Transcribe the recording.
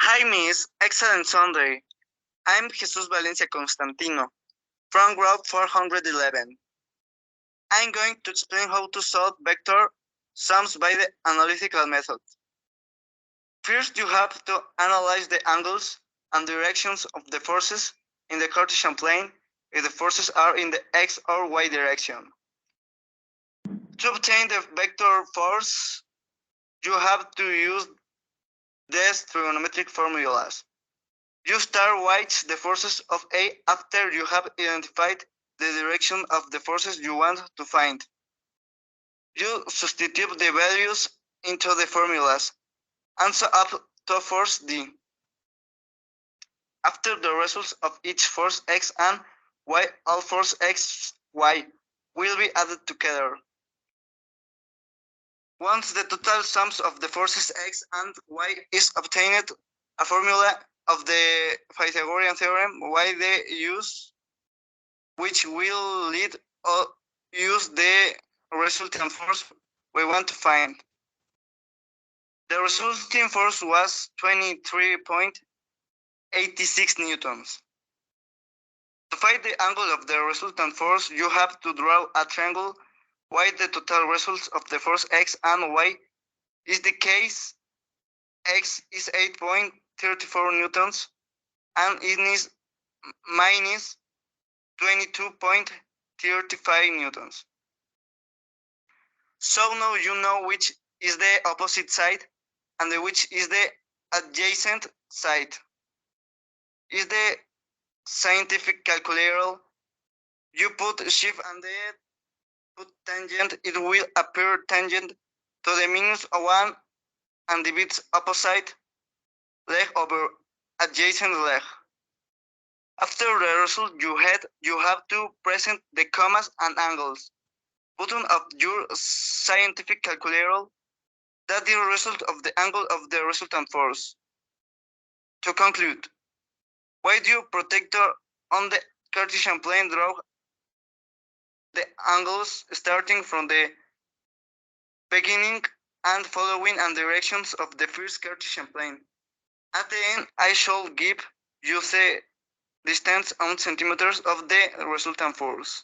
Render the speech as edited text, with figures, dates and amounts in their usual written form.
Hi, Miss. Excellent Sunday. I'm Jesús Valencia Constantino from Group 411. I'm going to explain how to solve vector sums by the analytical method. First, you have to analyze the angles and directions of the forces in the Cartesian plane if the forces are in the x or y direction. To obtain the vector force, you have to use these trigonometric formulas. You start with the forces of A after you have identified the direction of the forces you want to find. You substitute the values into the formulas and so up to force D. After the results of each force X and Y, all force X, Y will be added together. Once the total sums of the forces X and Y is obtained, a formula of the Pythagorean theorem Y they use, which will lead or use the resultant force we want to find. The resulting force was 23.86 newtons. To find the angle of the resultant force, you have to draw a triangle where the total results of the force X and Y is the case. X is 8.34 newtons and it is minus 22.35 newtons. So now you know which is the opposite side and which is the adjacent side. Is the scientific calculator. You put shift and then put tangent, it will appear tangent to the minus 1 and divides opposite leg over adjacent leg. After the result you have to present the commas and angles. Button of your scientific calculator that the result of the angle of the resultant force. To conclude, why do you protector on the Cartesian plane draw the angles starting from the beginning and following and directions of the first Cartesian plane? At the end, I shall give you the distance on centimeters of the resultant force.